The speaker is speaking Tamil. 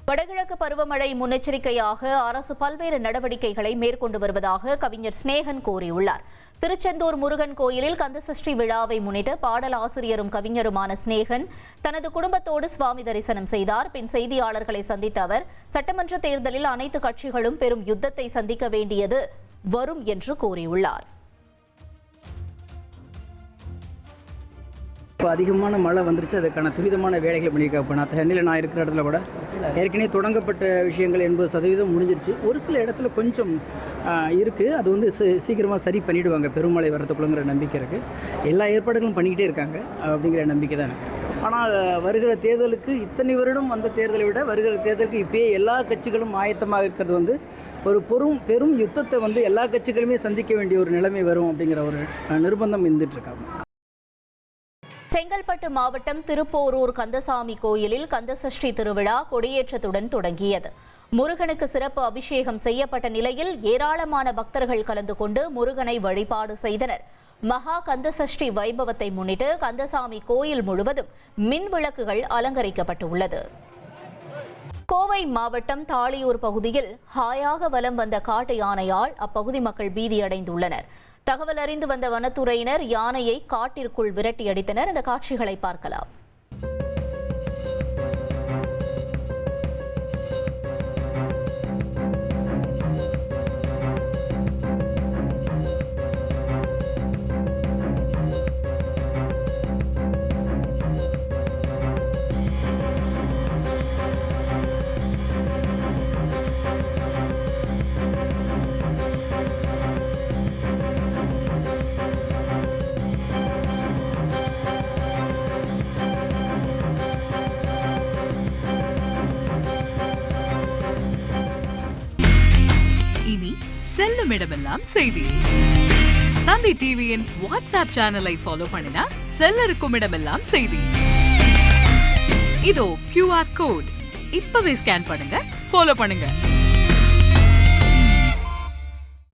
வடகிழக்கு பருவமழை முன்னெச்சரிக்கையாக அரசு பல்வேறு நடவடிக்கைகளை மேற்கொண்டு வருவதாக கவிஞர் ஸ்நேகன் கூறியுள்ளார். திருச்செந்தூர் முருகன் கோயிலில் கந்தசஷ்டி விழாவை முன்னிட்டு பாடலாசிரியரும் கவிஞருமான ஸ்நேகன் தனது குடும்பத்தோடு சுவாமி தரிசனம் செய்தார். பின் செய்தியாளர்களை சந்தித்த அவர் சட்டமன்ற தேர்தலில் அனைத்து கட்சிகளும் பெரும் யுத்தத்தை சந்திக்க வேண்டியது வரும் என்று கூறியுள்ளார். இப்போ அதிகமான மழை வந்துருச்சு. அதுக்கான துரிதமான வேலைகளை பண்ணியிருக்காங்க. இப்போ சென்னையில் நான் இருக்கிற இடத்துல கூட ஏற்கனவே தொடங்கப்பட்ட விஷயங்கள் 80% முடிஞ்சிருச்சு. ஒரு சில இடத்துல கொஞ்சம் இருக்குது. அது வந்து சீக்கிரமாக சரி பண்ணிவிடுவாங்க. பெருமழை வரத்துக்குள்ளங்கிற நம்பிக்கை இருக்குது. எல்லா ஏற்பாடுகளும் பண்ணிக்கிட்டே இருக்காங்க அப்படிங்கிற நம்பிக்கை தான் எனக்கு. ஆனால் வருகிற தேர்தலுக்கு இத்தனை வருடம் வந்த தேர்தலை விட வருகிற தேர்தலுக்கு இப்போயே எல்லா கட்சிகளும் ஆயத்தமாக இருக்கிறது வந்து ஒரு பெரும் யுத்தத்தை வந்து எல்லா கட்சிகளுமே சந்திக்க வேண்டிய ஒரு நிலைமை வரும் அப்படிங்கிற ஒரு நிர்பந்தம் இருந்துகிட்ருக்காங்க. செங்கல்பட்டு மாவட்டம் திருப்போரூர் கந்தசாமி கோயிலில் கந்தசஷ்டி திருவிழா கொடியேற்றத்துடன் தொடங்கியது. முருகனுக்கு சிறப்பு அபிஷேகம் செய்யப்பட்ட நிலையில் ஏராளமான பக்தர்கள் கலந்து கொண்டு முருகனை வழிபாடு செய்தனர். மகா கந்தசஷ்டி வைபவத்தை முன்னிட்டு கந்தசாமி கோயில் முழுவதும் மின் விளக்குகள் அலங்கரிக்கப்பட்டுள்ளது. கோவை மாவட்டம் தாளியூர் பகுதியில் ஹாயாக வலம் வந்த காட்டு யானையால் அப்பகுதி மக்கள் பீதியடைந்துள்ளனர். தகவல் அறிந்து வந்த வனத்துறையினர் யானையை காட்டிற்குள் விரட்டியடித்தனர். இந்த காட்சிகளை பார்க்கலாம். செல்லும் இடமெல்லாம் செய்தி. தந்தி டிவியின் வாட்ஸ்அப் சேனலை ஃபாலோ பண்ணினா செல்ல இருக்கும் இடமெல்லாம் செய்தி. இதோ QR கோட் இப்பவே ஸ்கேன் பண்ணுங்க, ஃபாலோ பண்ணுங்க.